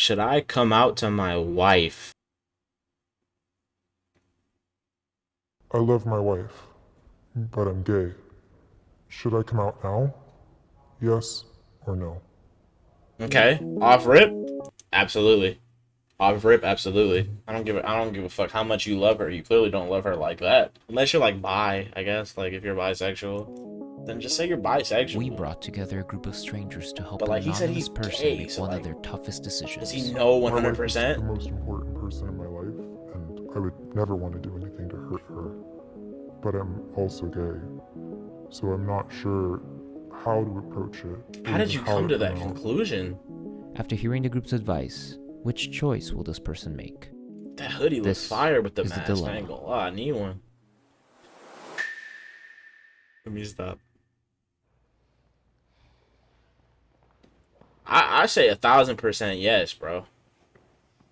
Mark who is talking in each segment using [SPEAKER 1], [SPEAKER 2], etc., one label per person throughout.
[SPEAKER 1] Should I come out to my wife?
[SPEAKER 2] I love my wife, but I'm gay. Should I come out now? Yes or no?
[SPEAKER 1] Okay. Off rip? Absolutely. Off rip, absolutely. I don't give a fuck how much you love her. You clearly don't love her like that. Unless you're like bi, I guess. Like if you're bisexual, then just say you're bisexual.
[SPEAKER 3] We brought together a group of strangers to help
[SPEAKER 1] But
[SPEAKER 3] an
[SPEAKER 1] like he said,
[SPEAKER 3] anonymous
[SPEAKER 1] he's
[SPEAKER 3] person
[SPEAKER 1] gay,
[SPEAKER 3] make
[SPEAKER 1] so
[SPEAKER 3] one
[SPEAKER 1] like,
[SPEAKER 3] of their toughest decisions.
[SPEAKER 1] does he know
[SPEAKER 2] My wife is
[SPEAKER 1] 100%?
[SPEAKER 2] the most important person in my life, and I would never want to do anything to hurt her. But I'm also gay, so I'm not sure how to approach it.
[SPEAKER 1] How did you come to that conclusion?
[SPEAKER 3] After hearing the group's advice, which choice will this person make?
[SPEAKER 1] That hoodie looks
[SPEAKER 3] This
[SPEAKER 1] fire with the
[SPEAKER 3] is the
[SPEAKER 1] mask. I
[SPEAKER 3] dilemma.
[SPEAKER 1] ain't gonna lie, I need one. Let me stop. I say 1,000% yes, bro.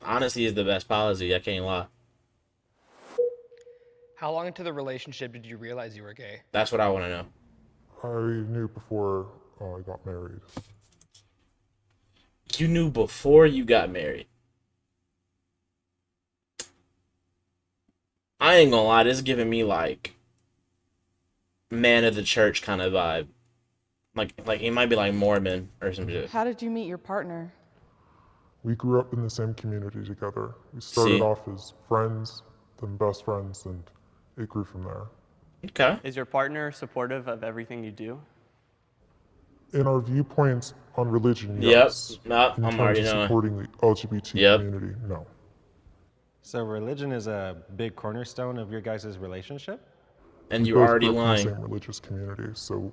[SPEAKER 1] Honesty is the best policy. I can't lie.
[SPEAKER 4] How long into the relationship did you realize you were gay?
[SPEAKER 1] That's what I want to know.
[SPEAKER 2] I knew before I got married.
[SPEAKER 1] You knew before you got married. I ain't gonna lie, this is giving me like man of the church kind of vibe. Like he might be like Mormon or some shit.
[SPEAKER 5] How did you meet your partner?
[SPEAKER 2] We grew up in the same community together. We started
[SPEAKER 1] See?
[SPEAKER 2] off as friends, then best friends, and it grew from there.
[SPEAKER 1] Okay.
[SPEAKER 6] Is your partner supportive of everything you do?
[SPEAKER 2] In our viewpoints on religion,
[SPEAKER 1] Yep.
[SPEAKER 2] yes.
[SPEAKER 1] No,
[SPEAKER 2] In
[SPEAKER 1] I'm
[SPEAKER 2] terms
[SPEAKER 1] already
[SPEAKER 2] of
[SPEAKER 1] knowing.
[SPEAKER 2] supporting the LGBT
[SPEAKER 1] Yep.
[SPEAKER 2] community, no.
[SPEAKER 7] So religion is a big cornerstone of your guys' relationship?
[SPEAKER 1] And
[SPEAKER 2] We
[SPEAKER 1] you're
[SPEAKER 2] both
[SPEAKER 1] already
[SPEAKER 2] grew up in
[SPEAKER 1] lying.
[SPEAKER 2] the same religious community, so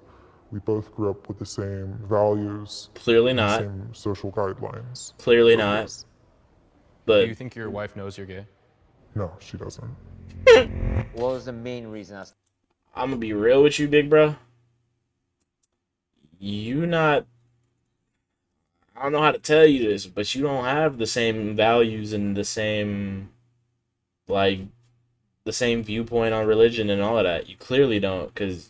[SPEAKER 2] we both grew up with the same values.
[SPEAKER 1] Clearly
[SPEAKER 2] and
[SPEAKER 1] not.
[SPEAKER 2] the same social guidelines.
[SPEAKER 1] Clearly
[SPEAKER 2] So,
[SPEAKER 1] not.
[SPEAKER 2] yes.
[SPEAKER 1] But
[SPEAKER 8] Do you think your wife knows you're gay?
[SPEAKER 2] No, she doesn't.
[SPEAKER 9] What was the main reason?
[SPEAKER 1] I'm gonna be real with you, big bro. You not. I don't know how to tell you this, but you don't have the same values and the same, like, the same viewpoint on religion and all of that. You clearly don't, because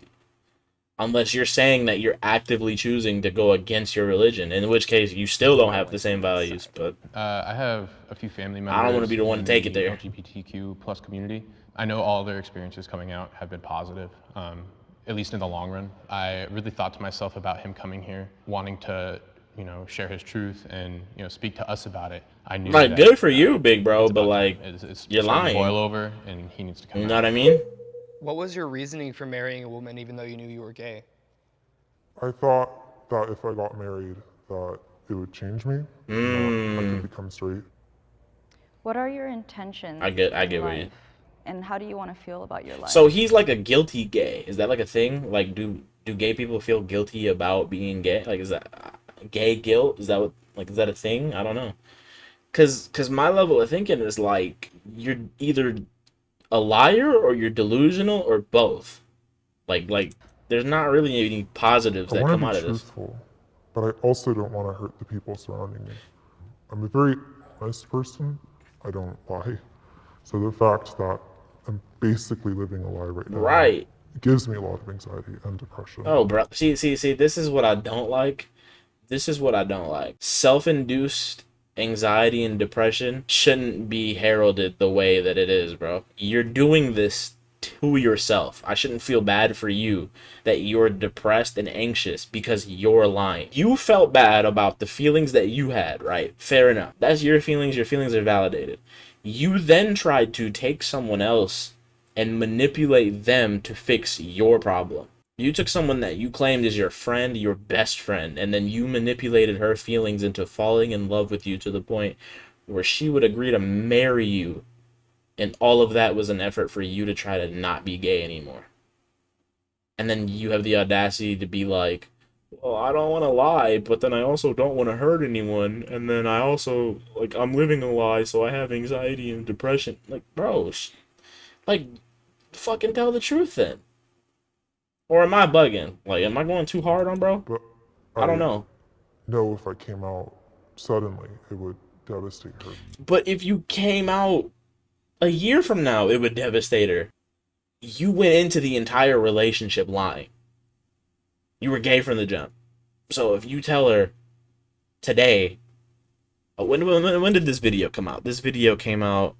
[SPEAKER 1] unless you're saying that you're actively choosing to go against your religion, in which case you still don't have the same values. But
[SPEAKER 8] I have a few family members.
[SPEAKER 1] I don't want to be the one to
[SPEAKER 8] in
[SPEAKER 1] take it
[SPEAKER 8] the
[SPEAKER 1] there.
[SPEAKER 8] LGBTQ plus community. I know all their experiences coming out have been positive, at least in the long run. I really thought to myself about him coming here, wanting to, share his truth and, speak to us about it. I knew
[SPEAKER 1] like,
[SPEAKER 8] that,
[SPEAKER 1] good for you, big bro.
[SPEAKER 8] it's
[SPEAKER 1] But
[SPEAKER 8] about
[SPEAKER 1] like,
[SPEAKER 8] time. It's
[SPEAKER 1] you're
[SPEAKER 8] starting to
[SPEAKER 1] lying.
[SPEAKER 8] boil over, and he needs to come
[SPEAKER 1] You
[SPEAKER 8] out.
[SPEAKER 1] know what I mean?
[SPEAKER 4] What was your reasoning for marrying a woman even though you knew you were gay?
[SPEAKER 2] I thought that if I got married, that it would change me. That I could become straight.
[SPEAKER 10] What are your intentions?
[SPEAKER 1] I get
[SPEAKER 10] in
[SPEAKER 1] what you.
[SPEAKER 10] life? And how do you want to feel about your life?
[SPEAKER 1] So he's like a guilty gay. Is that like a thing? Like, do gay people feel guilty about being gay? Like, is that gay guilt? Is that what, like, is that a thing? I don't know. Cause my level of thinking is like you're either a liar or you're delusional or both. Like there's not really any positives
[SPEAKER 2] I
[SPEAKER 1] that
[SPEAKER 2] want
[SPEAKER 1] come
[SPEAKER 2] to
[SPEAKER 1] out
[SPEAKER 2] be
[SPEAKER 1] of this.
[SPEAKER 2] truthful, but I also don't want to hurt the people surrounding me. I'm a very honest person. I don't lie. So the fact that I'm basically living a lie right now
[SPEAKER 1] Right.
[SPEAKER 2] gives me a lot of anxiety and depression.
[SPEAKER 1] Oh, bro. See. This is what I don't like. This is what I don't like. Self-induced anxiety and depression shouldn't be heralded the way that it is, bro. You're doing this to yourself. I shouldn't feel bad for you that you're depressed and anxious because you're lying. You felt bad about the feelings that you had, right? Fair enough. That's your feelings. Your feelings are validated. You then tried to take someone else and manipulate them to fix your problem. You took someone that you claimed is your friend, your best friend, and then you manipulated her feelings into falling in love with you to the point where she would agree to marry you. And all of that was an effort for you to try to not be gay anymore. And then you have the audacity to be like, well, I don't want to lie, but then I also don't want to hurt anyone. And then I also, like, I'm living a lie, so I have anxiety and depression. Like, bro, like, fucking tell the truth then. Or am I bugging? Like, am I going too hard on bro?
[SPEAKER 2] But
[SPEAKER 1] I don't know.
[SPEAKER 2] know if I came out suddenly, it would devastate her.
[SPEAKER 1] But if you came out a year from now, it would devastate her. You went into the entire relationship lying. You were gay from the jump. So if you tell her today, when did this video come out? This video came out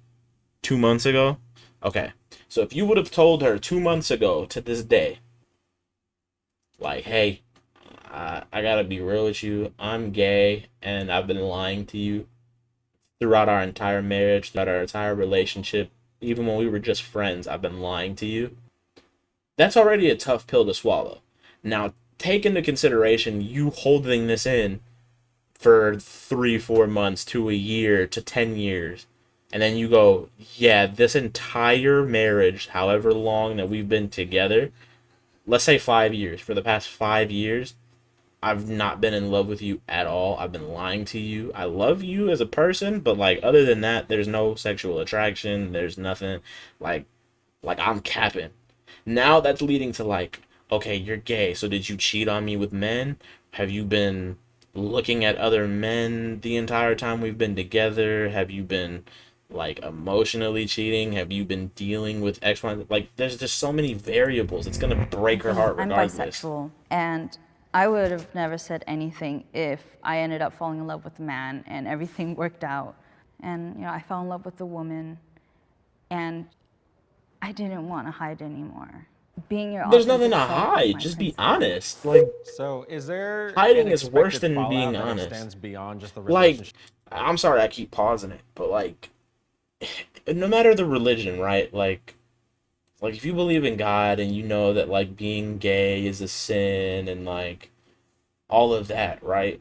[SPEAKER 1] 2 months ago. Okay, so if you would have told her 2 months ago to this day, like, hey, I gotta be real with you, I'm gay and I've been lying to you throughout our entire marriage, throughout our entire relationship, even when we were just friends, I've been lying to you. That's already a tough pill to swallow. Now, take into consideration you holding this in for 3, 4 months to a year to 10 years. And then you go, yeah, this entire marriage, however long that we've been together, let's say 5 years, for the past 5 years, I've not been in love with you at all. I've been lying to you. I love you as a person, but like other than that, there's no sexual attraction. There's nothing like I'm capping. Now that's leading to like, okay, you're gay. So did you cheat on me with men? Have you been looking at other men the entire time we've been together? Have you been like emotionally cheating? Have you been dealing with X, Y? Like there's just so many variables. It's gonna break her heart
[SPEAKER 10] I'm
[SPEAKER 1] regardless.
[SPEAKER 10] bisexual, and I would have never said anything if I ended up falling in love with a man and everything worked out. And, you know, I fell in love with a woman, and I didn't want to hide anymore. Being your
[SPEAKER 1] There's nothing to
[SPEAKER 10] authentic self was
[SPEAKER 1] hide.
[SPEAKER 10] my
[SPEAKER 1] Just be
[SPEAKER 10] principle.
[SPEAKER 1] honest. Like
[SPEAKER 7] So, is there
[SPEAKER 1] hiding
[SPEAKER 7] an
[SPEAKER 1] is worse
[SPEAKER 7] expected
[SPEAKER 1] than being
[SPEAKER 7] fallout that
[SPEAKER 1] honest.
[SPEAKER 7] extends beyond just the
[SPEAKER 1] Like,
[SPEAKER 7] relationship?
[SPEAKER 1] I'm sorry I keep pausing it, but like, no matter the religion, right? Like if you believe in God and you know that like being gay is a sin and like all of that, right?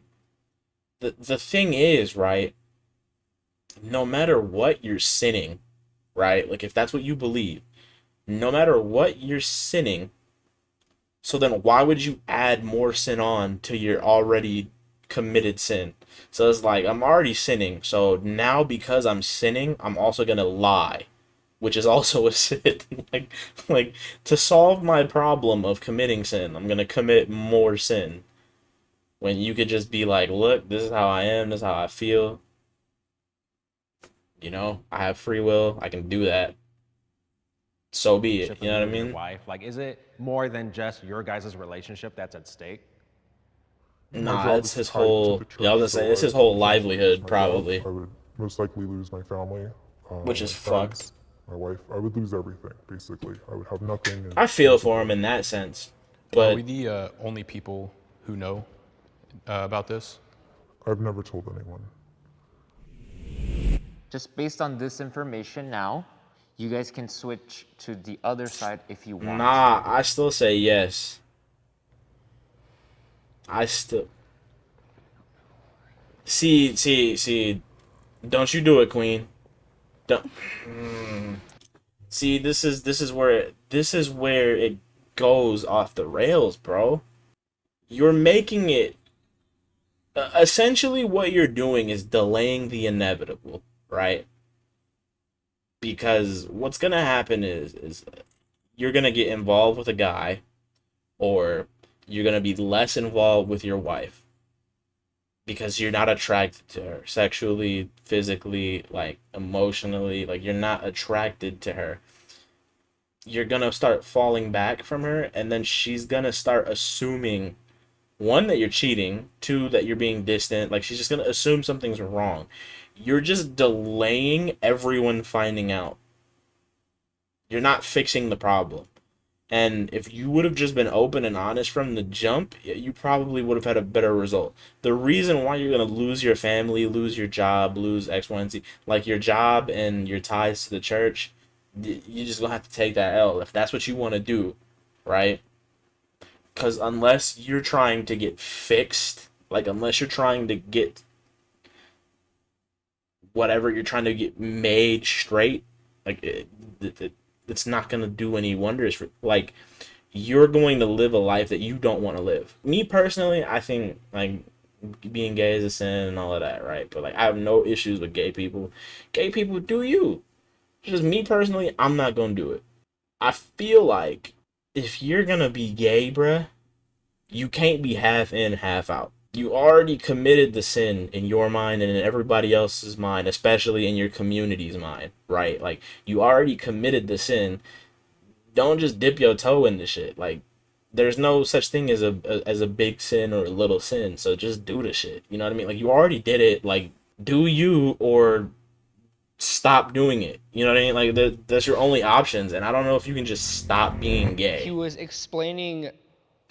[SPEAKER 1] The thing is, right? No matter what you're sinning, right? Like if that's what you believe, no matter what you're sinning, so then why would you add more sin on to your already committed sin? So it's like I'm already sinning, so now because I'm sinning, I'm also gonna lie, which is also a sin. like to solve my problem of committing sin, I'm gonna commit more sin. When you could just be like, look, this is how I am, this is how I feel. You know, I have free will, I can do that. So be it.
[SPEAKER 7] For
[SPEAKER 1] You know what I
[SPEAKER 7] and your
[SPEAKER 1] mean?
[SPEAKER 7] wife? Like, is it more than just your guys' relationship that's at stake?
[SPEAKER 2] My
[SPEAKER 1] Nah,
[SPEAKER 2] job
[SPEAKER 1] it's
[SPEAKER 2] is
[SPEAKER 1] his
[SPEAKER 2] tied to
[SPEAKER 1] whole.
[SPEAKER 2] the
[SPEAKER 1] Yeah, I was
[SPEAKER 2] church,
[SPEAKER 1] gonna say
[SPEAKER 2] so
[SPEAKER 1] it's his
[SPEAKER 2] I
[SPEAKER 1] whole
[SPEAKER 2] would lose
[SPEAKER 1] livelihood,
[SPEAKER 2] my job.
[SPEAKER 1] probably,
[SPEAKER 2] I would most likely lose my family,
[SPEAKER 1] which
[SPEAKER 2] my
[SPEAKER 1] is fucked.
[SPEAKER 2] friends, my wife. I would lose everything, basically. I would have nothing. And
[SPEAKER 1] I feel
[SPEAKER 2] nothing
[SPEAKER 1] for him
[SPEAKER 2] left.
[SPEAKER 1] in that sense,
[SPEAKER 8] Are
[SPEAKER 1] but
[SPEAKER 8] we the only people who know about this?
[SPEAKER 2] I've never told anyone.
[SPEAKER 9] Just based on this information now, you guys can switch to the other side if you want.
[SPEAKER 1] nah, I still say yes. I still see. Don't you do it, Queen. Don't. See, this is where it goes off the rails, bro. You're making it essentially what you're doing is delaying the inevitable, right? Because what's gonna happen is you're gonna get involved with a guy, or you're gonna be less involved with your wife because you're not attracted to her sexually, physically, like emotionally, like you're not attracted to her. You're gonna start falling back from her, and then she's gonna start assuming one, that you're cheating, two, that you're being distant. Like she's just gonna assume something's wrong. You're just delaying everyone finding out. You're not fixing the problem. And if you would have just been open and honest from the jump, you probably would have had a better result. The reason why you're going to lose your family, lose your job, lose X, Y, and Z, like your job and your ties to the church, you just going to have to take that L if that's what you want to do, right? Because unless you're trying to get fixed, like unless you're trying to get whatever you're trying to get made straight, like it's not going to do any wonders for, like, you're going to live a life that you don't want to live. Me personally, I think like being gay is a sin and all of that, right? But like I have no issues with gay people. Gay people, do you. Just me personally, I'm not going to do it. I feel like if you're going to be gay, bruh, you can't be half in, half out. You already committed the sin in your mind and in everybody else's mind, especially in your community's mind, right? Like, you already committed the sin. Don't just dip your toe in the shit. Like, there's no such thing as a big sin or a little sin, so just do the shit. You know what I mean? Like, you already did it. Like, do you or stop doing it. You know what I mean? Like that's your only options, and I don't know if you can just stop being
[SPEAKER 4] He
[SPEAKER 1] gay,
[SPEAKER 4] was explaining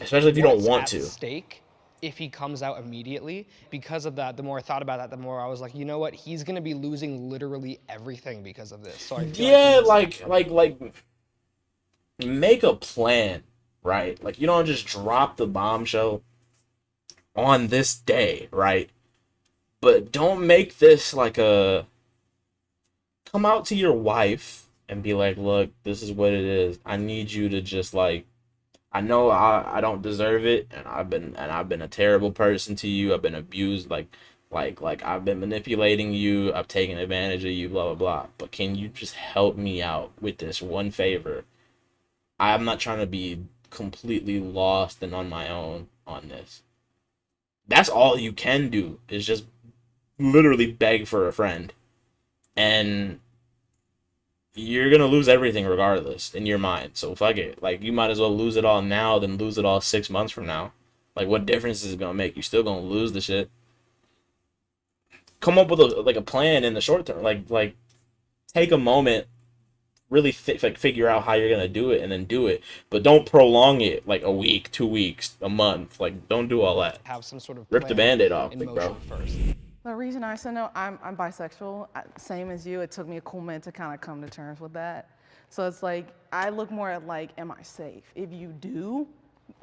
[SPEAKER 1] especially if you don't
[SPEAKER 4] what's
[SPEAKER 1] want
[SPEAKER 4] at
[SPEAKER 1] to.
[SPEAKER 4] stake if he comes out immediately. Because of that, the more I thought about that, the more I was like, you know what? He's gonna be losing literally everything because of this. So I feel
[SPEAKER 1] Yeah,
[SPEAKER 4] like he needs
[SPEAKER 1] like make a plan, right? Like you don't just drop the bombshell on this day, right? But don't make this like a come out to your wife and be like, look, this is what it is. I need you to just like I know I don't deserve it, and I've been a terrible person to you. I've been abused, like I've been manipulating you. I've taken advantage of you, blah blah blah. But can you just help me out with this one favor? I'm not trying to be completely lost and on my own on this. That's all you can do is just literally beg for a friend, and you're gonna lose everything regardless in your mind. So fuck it. Like you might as well lose it all now than lose it all 6 months from now. Like what difference is it gonna make? You still gonna lose the shit. Come up with a plan in the short term. Like take a moment, really like figure out how you're gonna do it and then do it. But don't prolong it like a week, 2 weeks, a month. Like don't do all that.
[SPEAKER 4] have some sort of
[SPEAKER 1] Rip the
[SPEAKER 4] plan
[SPEAKER 1] Band-Aid off,
[SPEAKER 4] in
[SPEAKER 1] big
[SPEAKER 4] motion
[SPEAKER 1] bro.
[SPEAKER 4] first.
[SPEAKER 5] The reason I said no, I'm bisexual. Same as you. It took me a cool minute to kind of come to terms with that. So it's like, I look more at like, am I safe? If you do,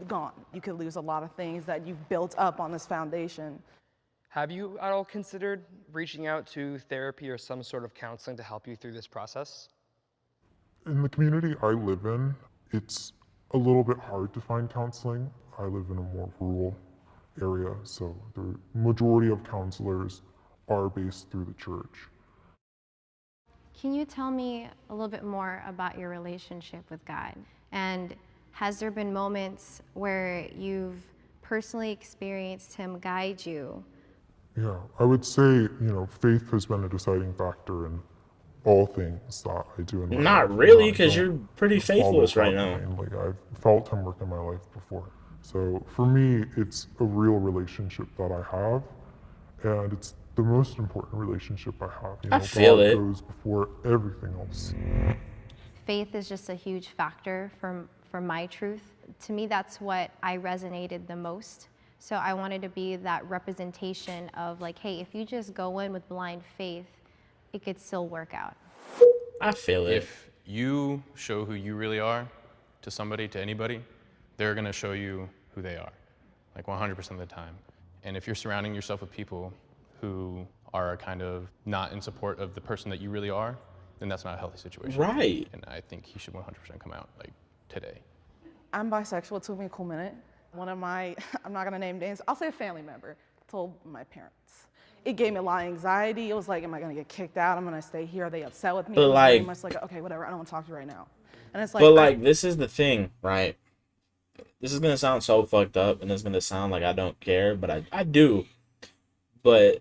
[SPEAKER 5] gone. You could lose a lot of things that you've built up on this foundation.
[SPEAKER 4] Have you at all considered reaching out to therapy or some sort of counseling to help you through this process?
[SPEAKER 2] In the community I live in, it's a little bit hard to find counseling. I live in a more rural area, so the majority of counselors are based through the church.
[SPEAKER 11] Can you tell me a little bit more about your relationship with God? And has there been moments where you've personally experienced Him guide you?
[SPEAKER 2] Yeah, I would say, faith has been a deciding factor in all things that I do in my life.
[SPEAKER 1] Not really,
[SPEAKER 2] I
[SPEAKER 1] because
[SPEAKER 2] don't
[SPEAKER 1] you're pretty
[SPEAKER 2] follow
[SPEAKER 1] faithless right
[SPEAKER 2] God
[SPEAKER 1] now.
[SPEAKER 2] blindly. I've felt Him work in my life before. So for me, it's a real relationship that I have, and it's the most important relationship I have.
[SPEAKER 1] I feel
[SPEAKER 2] God
[SPEAKER 1] it.
[SPEAKER 2] goes before everything else.
[SPEAKER 11] Faith is just a huge factor for my truth. To me, that's what I resonated the most. So I wanted to be that representation of like, hey, if you just go in with blind faith, it could still work out.
[SPEAKER 1] I feel it.
[SPEAKER 8] If you show who you really are to somebody, to anybody, they're gonna show you who they are, like 100% of the time. And if you're surrounding yourself with people who are kind of not in support of the person that you really are, then that's not a healthy situation.
[SPEAKER 1] Right.
[SPEAKER 8] And I think he should 100% come out, like, today.
[SPEAKER 5] I'm bisexual. It took me a cool minute. One of my, I'm not gonna name names, I'll say a family member, told my parents. It gave me a lot of anxiety. It was like, am I gonna get kicked out? I'm gonna stay here. Are they upset with me?
[SPEAKER 1] But
[SPEAKER 5] it was very
[SPEAKER 1] like-
[SPEAKER 5] much like, okay, whatever, I don't wanna talk to you right now. And it's like,
[SPEAKER 1] But like this is the thing, right? This is gonna sound so fucked up, and it's gonna sound like I don't care, but I do. But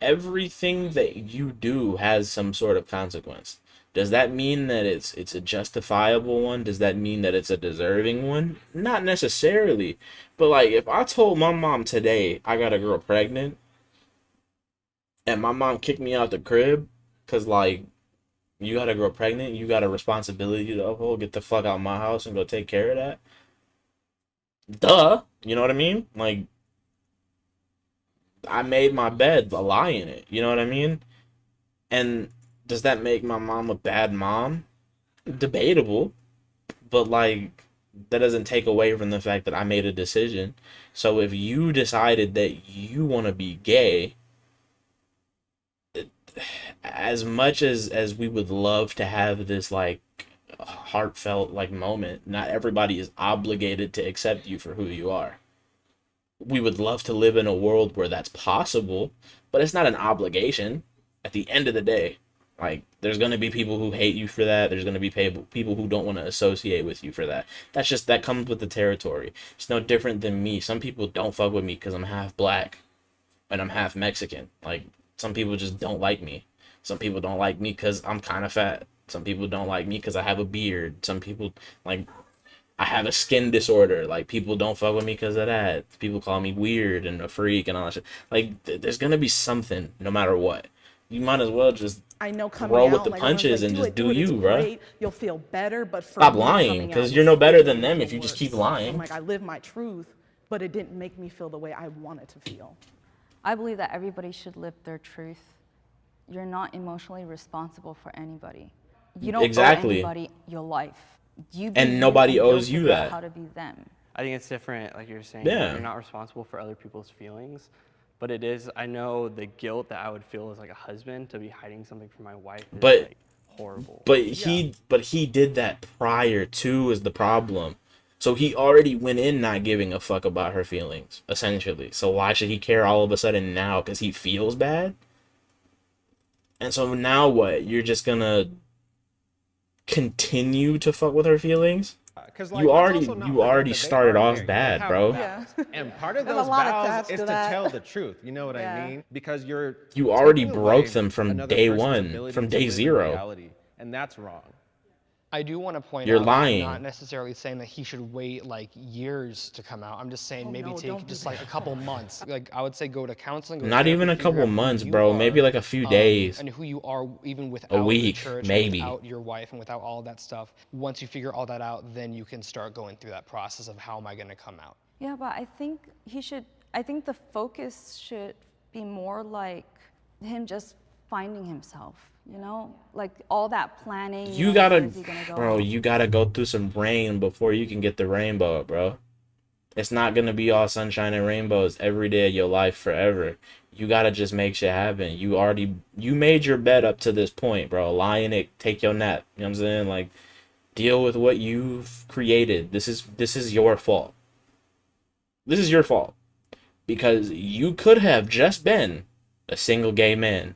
[SPEAKER 1] everything that you do has some sort of consequence. Does that mean that it's a justifiable one? Does that mean that it's a deserving one? Not necessarily. But like if I told my mom today I got a girl pregnant and my mom kicked me out the crib cuz like you got a girl pregnant, you got a responsibility to uphold, get the fuck out of my house and go take care of that. Duh, you know what I mean? Like I made my bed, a lie in it. You know what I mean? And does that make my mom a bad mom? Debatable. But like that doesn't take away from the fact that I made a decision. So if you decided that you want to be gay, as much as we would love to have this like heartfelt like moment, not everybody is obligated to accept you for who you are. We would love to live in a world where that's possible, but it's not an obligation. At the end of the day, like there's going to be people who hate you for that. There's going to be people who don't want to associate with you for that. That comes with the territory. It's no different than me. Some people don't fuck with me because I'm half black and I'm half Mexican. Like some people just don't like me. Some people don't like me because I'm kind of fat. Some people don't like me because I have a beard. Some people like I have a skin disorder. Like, people don't fuck with me because of that. People call me weird and a freak and all that shit. Like, there's gonna be something no matter what. You might as well just
[SPEAKER 5] I know coming
[SPEAKER 1] roll
[SPEAKER 5] out,
[SPEAKER 1] with the
[SPEAKER 5] like everyone's
[SPEAKER 1] punches
[SPEAKER 5] like,
[SPEAKER 1] and
[SPEAKER 5] do
[SPEAKER 1] just
[SPEAKER 5] it,
[SPEAKER 1] do
[SPEAKER 5] it's
[SPEAKER 1] you, bruh.
[SPEAKER 5] great, you'll feel better, but for
[SPEAKER 1] Stop
[SPEAKER 5] me,
[SPEAKER 1] lying,
[SPEAKER 5] coming
[SPEAKER 1] because
[SPEAKER 5] out
[SPEAKER 1] you're no
[SPEAKER 5] was-
[SPEAKER 1] better
[SPEAKER 5] it
[SPEAKER 1] than
[SPEAKER 5] made me
[SPEAKER 1] them
[SPEAKER 5] feel
[SPEAKER 1] if you just
[SPEAKER 5] worse.
[SPEAKER 1] keep
[SPEAKER 5] So
[SPEAKER 1] lying.
[SPEAKER 5] I'm like, I lived my truth, but it didn't make me feel the way I wanted to feel.
[SPEAKER 10] I believe that everybody should live their truth. You're not emotionally responsible for anybody. You don't
[SPEAKER 1] Exactly.
[SPEAKER 10] owe anybody your life. You be
[SPEAKER 1] And
[SPEAKER 10] you,
[SPEAKER 1] nobody
[SPEAKER 10] and they'll
[SPEAKER 1] owes you
[SPEAKER 10] figure out
[SPEAKER 1] that.
[SPEAKER 10] how to be them.
[SPEAKER 6] I think it's different, like you're saying,
[SPEAKER 1] Yeah.
[SPEAKER 6] you're not responsible for other people's feelings, but it is, I know the guilt that I would feel as like a husband to be hiding something from my wife is
[SPEAKER 1] But-
[SPEAKER 6] like horrible.
[SPEAKER 1] But he did that prior to is the problem. So he already went in not giving a fuck about her feelings, essentially. So why should he care all of a sudden now? Because he feels bad? And so now what? You're just gonna continue to fuck with her feelings?
[SPEAKER 7] Because
[SPEAKER 1] You already started off bad, bro.
[SPEAKER 5] Yeah.
[SPEAKER 7] And part of
[SPEAKER 5] There's a
[SPEAKER 7] those
[SPEAKER 5] lot
[SPEAKER 7] vows
[SPEAKER 5] attached
[SPEAKER 7] is
[SPEAKER 5] to
[SPEAKER 7] to
[SPEAKER 5] that.
[SPEAKER 7] tell the truth. You know what
[SPEAKER 5] Yeah.
[SPEAKER 7] I mean? Because you're
[SPEAKER 1] You already
[SPEAKER 7] taking
[SPEAKER 1] broke
[SPEAKER 7] away
[SPEAKER 1] them from
[SPEAKER 7] another
[SPEAKER 1] day
[SPEAKER 7] person's
[SPEAKER 1] one,
[SPEAKER 7] ability
[SPEAKER 1] from
[SPEAKER 7] to
[SPEAKER 1] day
[SPEAKER 7] live in
[SPEAKER 1] zero.
[SPEAKER 7] reality, and that's wrong.
[SPEAKER 4] I do want to point
[SPEAKER 1] You're
[SPEAKER 4] out,
[SPEAKER 1] lying.
[SPEAKER 4] I'm not necessarily saying that he should wait like years to come out. I'm just saying
[SPEAKER 5] Oh,
[SPEAKER 4] maybe
[SPEAKER 5] no,
[SPEAKER 4] take
[SPEAKER 5] don't do
[SPEAKER 4] just
[SPEAKER 5] that.
[SPEAKER 4] like a couple months. Like I would say go to counseling. Go to
[SPEAKER 1] Not even
[SPEAKER 4] therapy,
[SPEAKER 1] a
[SPEAKER 4] figure
[SPEAKER 1] couple
[SPEAKER 4] out who
[SPEAKER 1] months,
[SPEAKER 4] you
[SPEAKER 1] bro.
[SPEAKER 4] are,
[SPEAKER 1] Maybe like a few days.
[SPEAKER 4] And who you are even without the
[SPEAKER 1] week,
[SPEAKER 4] church,
[SPEAKER 1] maybe.
[SPEAKER 4] without your wife and without all that stuff. Once you figure all that out, then you can start going through that process of how am I going to come out.
[SPEAKER 10] Yeah, but I think I think the focus should be more like him just finding himself, you know? Like all that planning.
[SPEAKER 1] You
[SPEAKER 10] know,
[SPEAKER 1] gotta,
[SPEAKER 10] where is he gonna go?
[SPEAKER 1] bro, you gotta go through some rain before you can get the rainbow, bro. It's not gonna be all sunshine and rainbows every day of your life forever. You gotta just make shit happen. You made your bed up to this point, bro. Lie in it, take your nap. You know what I'm saying? Like, deal with what you've created. This is your fault. This is your fault. Because you could have just been a single gay man.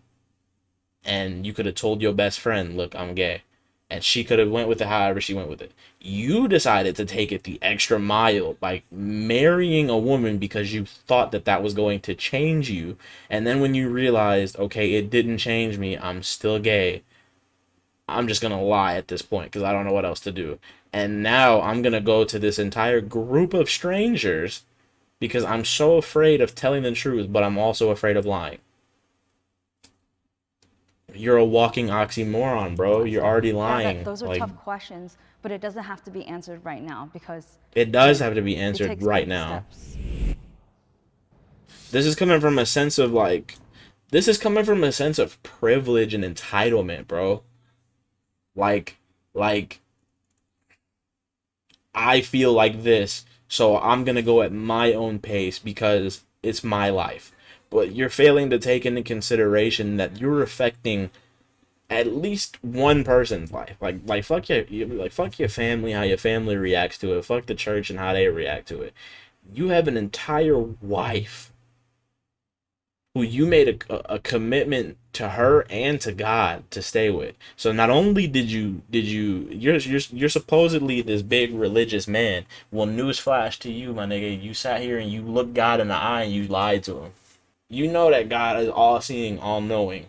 [SPEAKER 1] And you could have told your best friend, look, I'm gay. And she could have went with it however she went with it. You decided to take it the extra mile by marrying a woman because you thought that that was going to change you. And then when you realized, okay, it didn't change me, I'm still gay, I'm just going to lie at this point because I don't know what else to do. And now I'm going to go to this entire group of strangers because I'm so afraid of telling the truth, but I'm also afraid of lying. You're a walking oxymoron, bro. You're already lying.
[SPEAKER 10] Those are
[SPEAKER 1] like,
[SPEAKER 10] tough questions, but it doesn't have to be answered right now because
[SPEAKER 1] it does have to be
[SPEAKER 10] it
[SPEAKER 1] answered
[SPEAKER 10] takes
[SPEAKER 1] right
[SPEAKER 10] baby
[SPEAKER 1] now.
[SPEAKER 10] steps.
[SPEAKER 1] This is coming from a sense of privilege and entitlement, bro. Like I feel like this, so I'm gonna go at my own pace because it's my life. But you're failing to take into consideration that you're affecting at least one person's life. Like fuck your family, how your family reacts to it. Fuck the church and how they react to it. You have an entire wife who you made a commitment to her and to God to stay with. So not only you're supposedly this big religious man. Well, newsflash to you, my nigga, you sat here and you looked God in the eye and you lied to him. You know that God is all seeing, all knowing,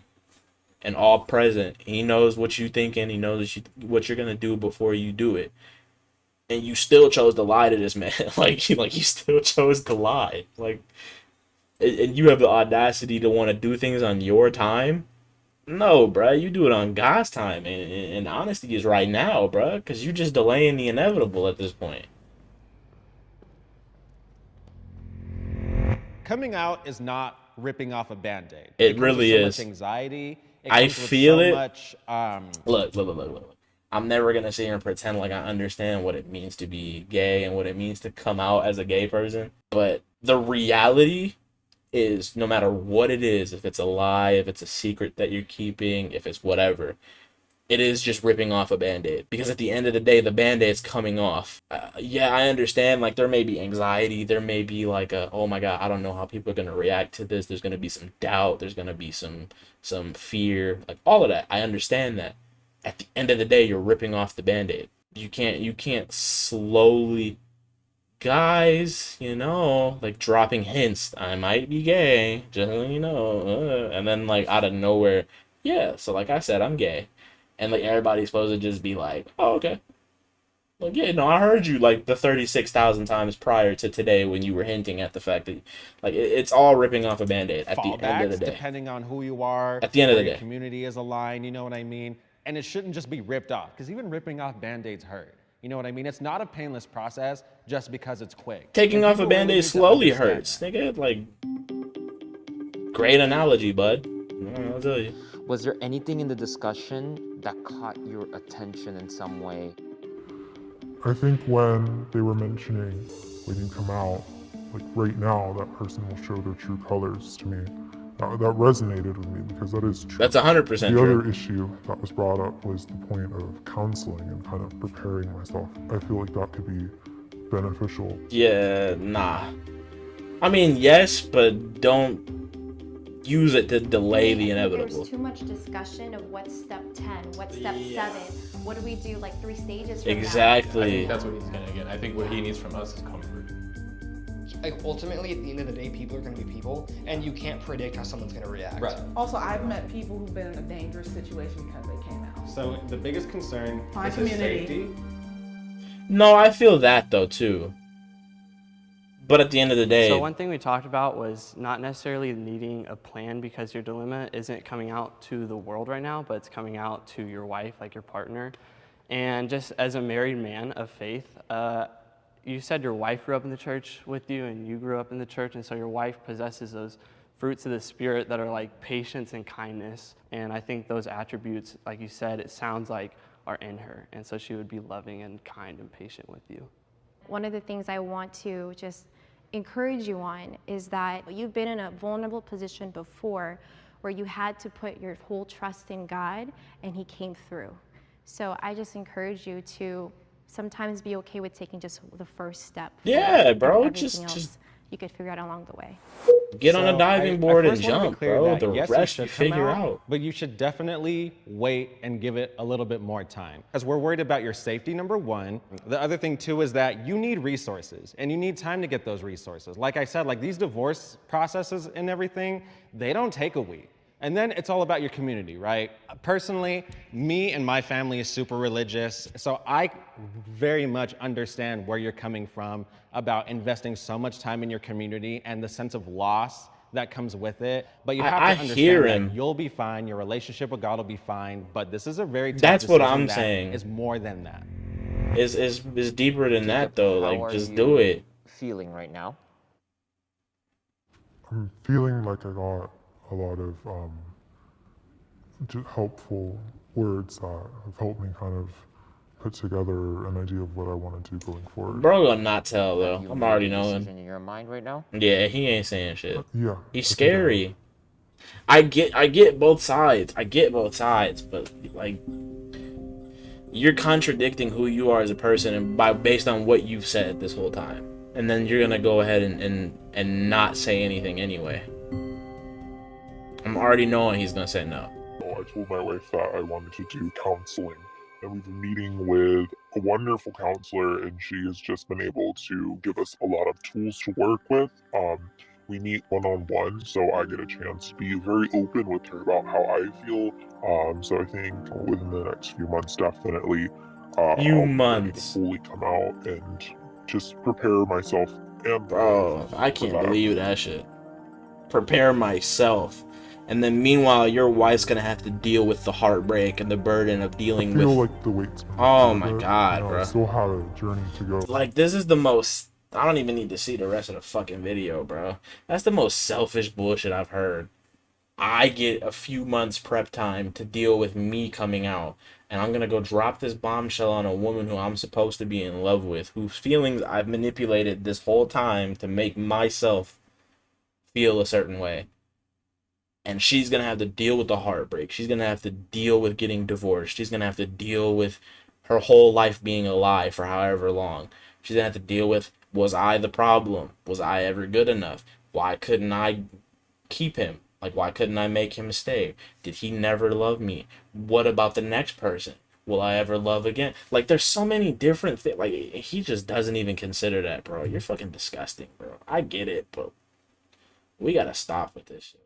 [SPEAKER 1] and all present. He knows what you're thinking. He knows what you're gonna do before you do it. And you still chose to lie to this man. like you still chose to lie. Like, and you have the audacity to want to do things on your time. No, bruh, you do it on God's time. And honesty is right now, bruh, because you're just delaying the inevitable at this point.
[SPEAKER 7] Coming out is not ripping off a Band-Aid.
[SPEAKER 1] It
[SPEAKER 7] comes
[SPEAKER 1] really
[SPEAKER 7] with so
[SPEAKER 1] is.
[SPEAKER 7] much anxiety.
[SPEAKER 1] I
[SPEAKER 7] comes with
[SPEAKER 1] feel
[SPEAKER 7] so
[SPEAKER 1] it.
[SPEAKER 7] Much,
[SPEAKER 1] Look. I'm never gonna sit here and pretend like I understand what it means to be gay and what it means to come out as a gay person. But the reality is, no matter what it is, if it's a lie, if it's a secret that you're keeping, if it's whatever, it is just ripping off a Band-Aid. Because at the end of the day, the Band-Aid's coming off. Yeah, I understand, like, there may be anxiety, there may be like oh my god, I don't know how people are gonna react to this, there's gonna be some doubt, there's gonna be some fear, like all of that. I understand that. At the end of the day, you're ripping off the Band-Aid. You can't slowly, guys, like dropping hints, I might be gay, just so you know, and then like out of nowhere, yeah, so like I said, I'm gay. And like everybody's supposed to just be like, oh, okay. Like, yeah, no, I heard you like the 36,000 times prior to today when you were hinting at the fact that, like, it's all ripping off a Band-Aid at the end of the
[SPEAKER 7] Fallbacks,
[SPEAKER 1] day.
[SPEAKER 7] depending on who you are,
[SPEAKER 1] At the end of
[SPEAKER 7] where
[SPEAKER 1] the
[SPEAKER 7] your
[SPEAKER 1] day.
[SPEAKER 7] community is aligned, you know what I mean? And it shouldn't just be ripped off, because even ripping off Band-Aids hurt. You know what I mean? It's not a painless process just because it's quick.
[SPEAKER 1] Taking
[SPEAKER 7] And
[SPEAKER 1] off a
[SPEAKER 7] people really
[SPEAKER 1] Band-Aid
[SPEAKER 7] need to
[SPEAKER 1] slowly
[SPEAKER 7] understand
[SPEAKER 1] hurts,
[SPEAKER 7] that.
[SPEAKER 1] nigga. Like, great analogy, bud. I'll tell you.
[SPEAKER 9] Was there anything in the discussion that caught your attention in some way?
[SPEAKER 2] I think when they were mentioning when you come out, like right now, that person will show their true colors to me. That resonated with me because that is true.
[SPEAKER 1] That's 100%
[SPEAKER 2] The
[SPEAKER 1] true.
[SPEAKER 2] other issue that was brought up was the point of counseling and kind of preparing myself. I feel like that could be beneficial.
[SPEAKER 1] Yeah, nah. I mean, yes, but don't use it to delay the inevitable.
[SPEAKER 11] There's too much discussion of what's step 10, what's step 7. What do we do like 3 stages from
[SPEAKER 8] I
[SPEAKER 1] Exactly.
[SPEAKER 8] think that's what he's gonna get. I think what he needs from us is comfort.
[SPEAKER 4] Like ultimately, at the end of the day, people are going to be people, and you can't predict how someone's going to react.
[SPEAKER 7] Right.
[SPEAKER 5] Also, I've met people who've been in a dangerous situation because they came out.
[SPEAKER 7] So the biggest concern
[SPEAKER 5] My
[SPEAKER 7] is his
[SPEAKER 5] community.
[SPEAKER 7] safety.
[SPEAKER 1] No, I feel that though too. But at the end of the day,
[SPEAKER 6] So one thing we talked about was not necessarily needing a plan because your dilemma isn't coming out to the world right now, but it's coming out to your wife, like your partner. And just as a married man of faith, you said your wife grew up in the church with you and you grew up in the church, and so your wife possesses those fruits of the Spirit that are like patience and kindness. And I think those attributes, like you said, it sounds like are in her. And so she would be loving and kind and patient with you.
[SPEAKER 11] One of the things I want to just encourage you on is that you've been in a vulnerable position before where you had to put your whole trust in God and He came through. So I just encourage you to sometimes be okay with taking just the first step.
[SPEAKER 1] Yeah,
[SPEAKER 11] and
[SPEAKER 1] bro,
[SPEAKER 11] everything
[SPEAKER 1] just
[SPEAKER 11] else you could figure out along the way.
[SPEAKER 1] get on
[SPEAKER 7] So
[SPEAKER 1] a diving
[SPEAKER 7] I
[SPEAKER 1] board and
[SPEAKER 7] first wanna be
[SPEAKER 1] jump,
[SPEAKER 7] clear
[SPEAKER 1] bro.
[SPEAKER 7] that
[SPEAKER 1] The
[SPEAKER 7] yes,
[SPEAKER 1] rest you
[SPEAKER 7] should come
[SPEAKER 1] figure out.
[SPEAKER 7] But you should definitely wait and give it a little bit more time. Because we're worried about your safety, number one. The other thing too is that you need resources and you need time to get those resources. Like I said, like these divorce processes and everything, they don't take a week. And then it's all about your community, right? Personally, me and my family is super religious, so I very much understand where you're coming from about investing so much time in your community and the sense of loss that comes with it. But you have
[SPEAKER 1] I
[SPEAKER 7] to
[SPEAKER 1] hear
[SPEAKER 7] understand
[SPEAKER 1] him.
[SPEAKER 7] that you'll be fine, your relationship with God will be fine, but this is a very tough
[SPEAKER 1] That's what
[SPEAKER 7] decision
[SPEAKER 1] I'm
[SPEAKER 7] that
[SPEAKER 1] saying.
[SPEAKER 7] is more than that.
[SPEAKER 1] Is deeper than that though.
[SPEAKER 9] How
[SPEAKER 1] Like,
[SPEAKER 9] are
[SPEAKER 1] just
[SPEAKER 9] you
[SPEAKER 1] do it.
[SPEAKER 9] feeling right now?
[SPEAKER 2] I'm feeling like I got a lot of just helpful words that have helped me kind of put together an idea of what I want to do going forward.
[SPEAKER 1] Bro gonna not tell though.
[SPEAKER 9] Have you
[SPEAKER 1] I'm
[SPEAKER 9] made
[SPEAKER 1] already
[SPEAKER 9] a
[SPEAKER 1] knowing.
[SPEAKER 9] decision in your mind right now?
[SPEAKER 1] Yeah, he ain't saying shit.
[SPEAKER 2] Yeah.
[SPEAKER 1] He's
[SPEAKER 2] I think I have.
[SPEAKER 1] scary. I get both sides. I get both sides, but like you're contradicting who you are as a person and based on what you've said this whole time. And then you're gonna go ahead and not say anything anyway. I'm already knowing he's gonna say no.
[SPEAKER 2] I told my wife that I wanted to do counseling, and we've been meeting with a wonderful counselor, and she has just been able to give us a lot of tools to work with. We meet one-on-one, so I get a chance to be very open with her about how I feel. So I think within the next few months, definitely, I'll be ready
[SPEAKER 1] months.
[SPEAKER 2] to fully come out and just prepare myself and
[SPEAKER 1] Bro, I can't
[SPEAKER 2] that.
[SPEAKER 1] believe that shit. Prepare myself. And then meanwhile, your wife's gonna have to deal with the heartbreak and the burden of
[SPEAKER 2] I
[SPEAKER 1] dealing
[SPEAKER 2] feel
[SPEAKER 1] with.
[SPEAKER 2] like the weight's been
[SPEAKER 1] Oh
[SPEAKER 2] lifted
[SPEAKER 1] my
[SPEAKER 2] a bit.
[SPEAKER 1] God,
[SPEAKER 2] I
[SPEAKER 1] bro.
[SPEAKER 2] still have a journey to go.
[SPEAKER 1] Like, this is the most. I don't even need to see the rest of the fucking video, bro. That's the most selfish bullshit I've heard. I get a few months prep time to deal with me coming out. And I'm gonna go drop this bombshell on a woman who I'm supposed to be in love with, whose feelings I've manipulated this whole time to make myself feel a certain way. And she's going to have to deal with the heartbreak. She's going to have to deal with getting divorced. She's going to have to deal with her whole life being a lie for however long. She's going to have to deal with, was I the problem? Was I ever good enough? Why couldn't I keep him? Like, why couldn't I make him stay? Did he never love me? What about the next person? Will I ever love again? Like, there's so many different things. Like, he just doesn't even consider that, bro. You're fucking disgusting, bro. I get it, but we got to stop with this shit.